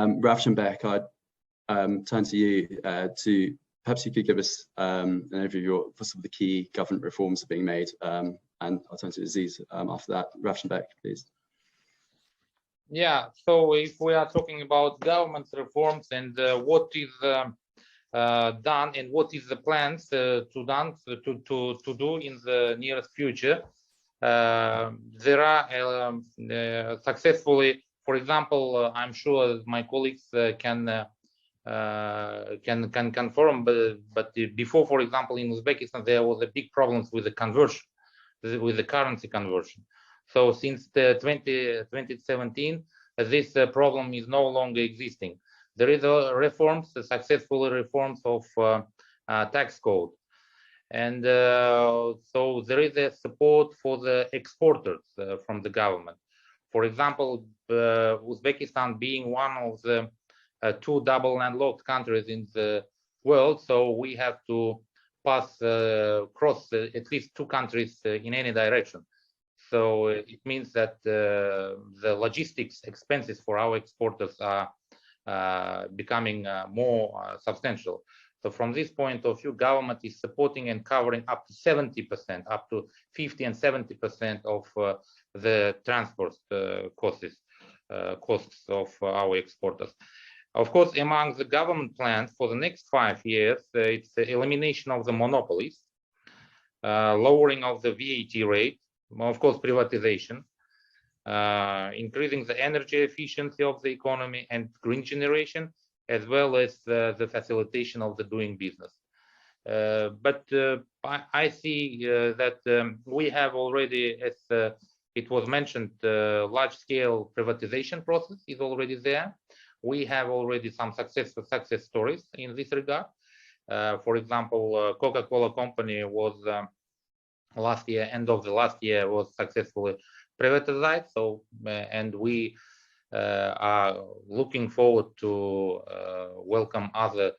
Ravshanbek, I'd turn to you to perhaps you could give us an overview of some of the key government reforms that are being made, and I'll turn to Aziz after that. Ravshanbek, please. Yeah, so if we are talking about government reforms and what is done and what is the plans to do in the nearest future, there are successfully, for example, I'm sure my colleagues can confirm, but before, for example, in Uzbekistan there was a big problems with the conversion, with the currency conversion. So since 2017, this problem is no longer existing. There is reforms, successful reforms of tax code, and so there is a support for the exporters from the government. For example, Uzbekistan being one of the two double landlocked countries in the world, so we have to pass cross at least two countries in any direction. So it means that the logistics expenses for our exporters are becoming more substantial. So from this point of view, government is supporting and covering up to 70%, up to 50 and 70% of the transport costs of our exporters. Of course, among the government plans for the next 5 years, it's the elimination of the monopolies, lowering of the VAT rate, of course, privatization, increasing the energy efficiency of the economy and green generation, as well as the facilitation of the doing business. But I see that we have already, as it was mentioned, large-scale privatization process is already there. We have already some success stories in this regard. For example, Coca-Cola company was last year, end of the last year, was successfully privatized. So, and we are looking forward to welcome other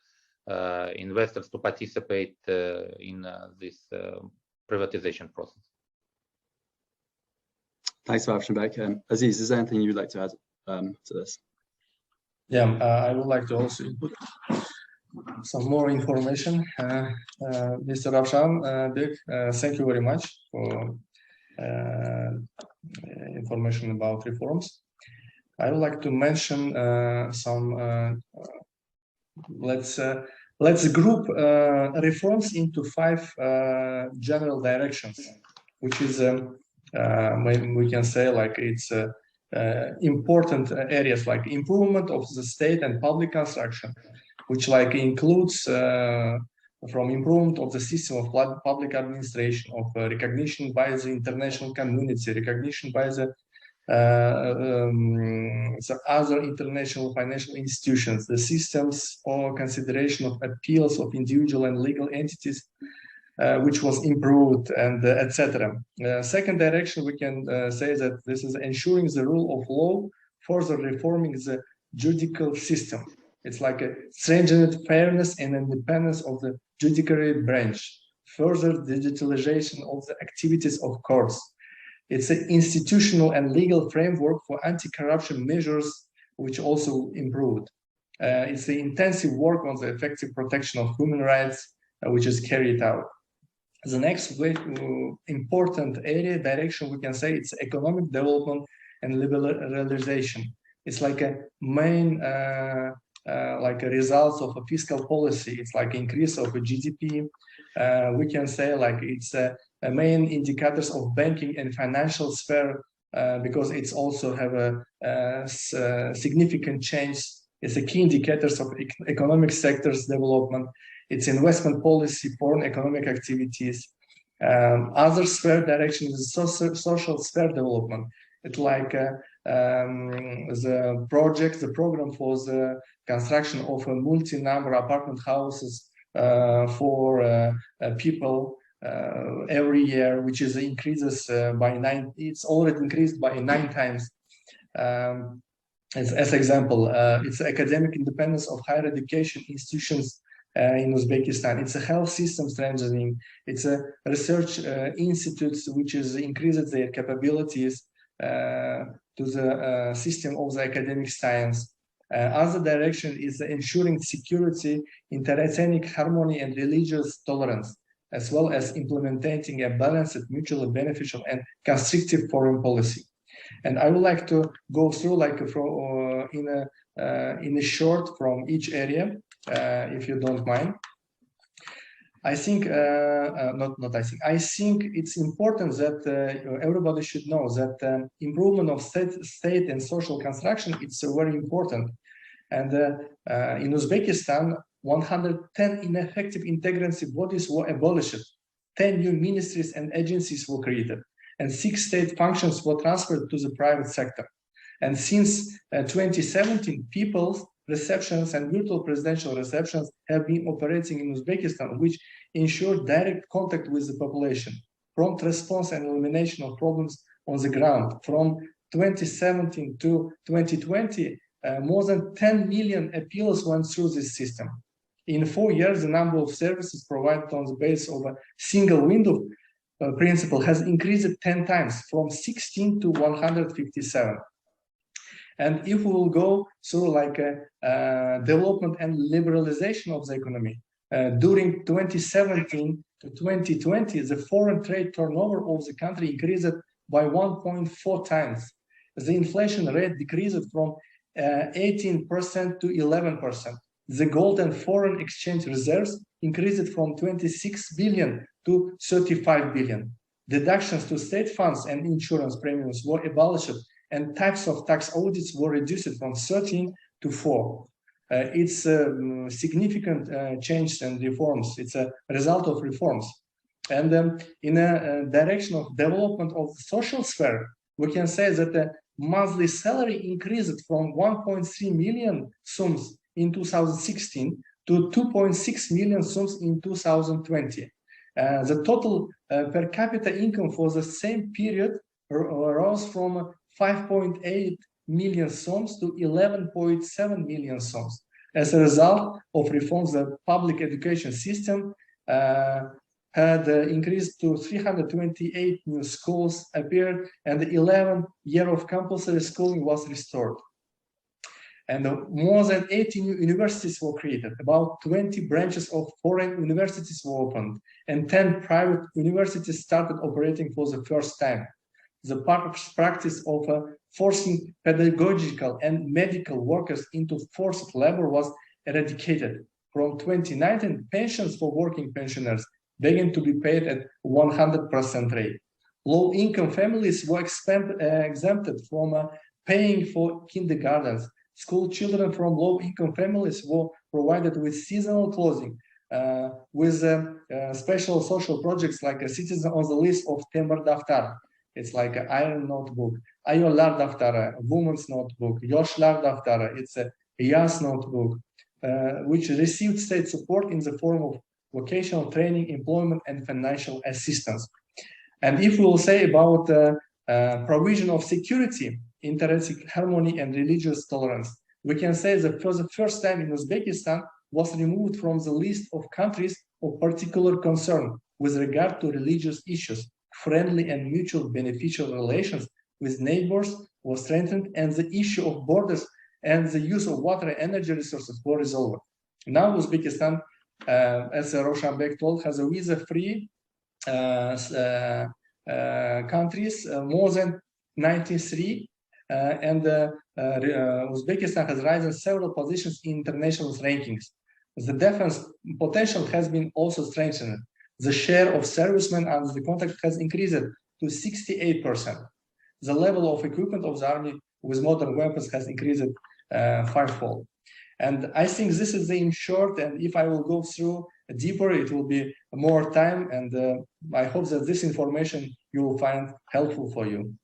investors to participate in this privatization process. Thanks, Ravshanbek. Aziz, is there anything you would like to add to this? Yeah, I would like to also input some more information. Mr. Ravshanbek, thank you very much for information about reforms. I would like to mention some, let's group reforms into 5 general directions, which is, we can say, like it's important areas like improvement of the state and public construction, which like includes from improvement of the system of public administration, of recognition by the international community, recognition by the other international financial institutions, the systems or consideration of appeals of individual and legal entities, which was improved, and etc. Second direction, we can say that this is ensuring the rule of law, further reforming the judicial system. It's like a strengthened fairness and independence of the judiciary branch, further digitalization of the activities of courts. It's an institutional and legal framework for anti-corruption measures, which also improved. It's the intensive work on the effective protection of human rights, which is carried out. The next important area, direction, we can say it's economic development and liberalization. It's like a main like a result of a fiscal policy. It's like increase of a GDP. We can say like it's a main indicators of banking and financial sphere because it's also have a significant change. It's a key indicators of economic sectors development. It's investment policy, foreign economic activities. Other sphere direction is social sphere development. It's like the program for the construction of a multi-number apartment houses for people every year, which is increases by 9. It's already increased by 9 times. As example, it's academic independence of higher education institutions in Uzbekistan. It's a health system strengthening. It's a research institutes which is increases their capabilities to the system of the academic science. Other direction is ensuring security, interethnic harmony, and religious tolerance, as well as implementing a balanced, mutually beneficial, and constructive foreign policy. And I would like to go through like in a short from each area, if you don't mind. I think I think it's important that everybody should know that improvement of state and social construction, it's very important. And in Uzbekistan, 110 ineffective integrative bodies were abolished, 10 new ministries and agencies were created, and 6 state functions were transferred to the private sector. And since 2017, people's receptions and virtual presidential receptions have been operating in Uzbekistan, which ensure direct contact with the population, prompt response and elimination of problems on the ground. From 2017 to 2020, more than 10 million appeals went through this system. In 4 years, the number of services provided on the basis of a single window principle has increased 10 times, from 16 to 157. And if we will go through like a development and liberalization of the economy, during 2017 to 2020, the foreign trade turnover of the country increased by 1.4 times. The inflation rate decreased from 18% to 11%. The gold and foreign exchange reserves increased from 26 billion to 35 billion. Deductions to state funds and insurance premiums were abolished, and types of tax audits were reduced from 13 to 4. It's a significant change and reforms. It's a result of reforms. And in a direction of development of the social sphere, we can say that the monthly salary increased from 1.3 million sums in 2016 to 2.6 million sums in 2020. The total per capita income for the same period rose from 5.8 million sums to 11.7 million sums. As a result of reforms, the public education system had increased to 328 new schools appeared, and the 11th year of compulsory schooling was restored. And more than 80 new universities were created. About 20 branches of foreign universities were opened, and 10 private universities started operating for the first time. The practice of forcing pedagogical and medical workers into forced labor was eradicated. From 2019, pensions for working pensioners began to be paid at 100% rate. Low-income families were exempted from paying for kindergartens. School children from low-income families were provided with seasonal clothing, with special social projects like a citizen on the list of Temur Daftar. It's like an iron notebook, Ayollar Daftara, woman's notebook, Yoshlar Daftara, it's a Yas notebook, which received state support in the form of vocational training, employment, and financial assistance. And if we will say about the provision of security, interethnic harmony, and religious tolerance, we can say that for the first time in Uzbekistan was removed from the list of countries of particular concern with regard to religious issues. Friendly and mutual beneficial relations with neighbors was strengthened, and the issue of borders and the use of water and energy resources were resolved. Now Uzbekistan, as Ravshanbek told, has a visa-free countries, more than 93, and Uzbekistan has risen several positions in international rankings. The defense potential has been also strengthened. The share of servicemen under the contract has increased to 68%. The level of equipment of the army with modern weapons has increased fivefold. And I think this is in short, and if I will go through deeper, it will be more time, and I hope that this information you will find helpful for you.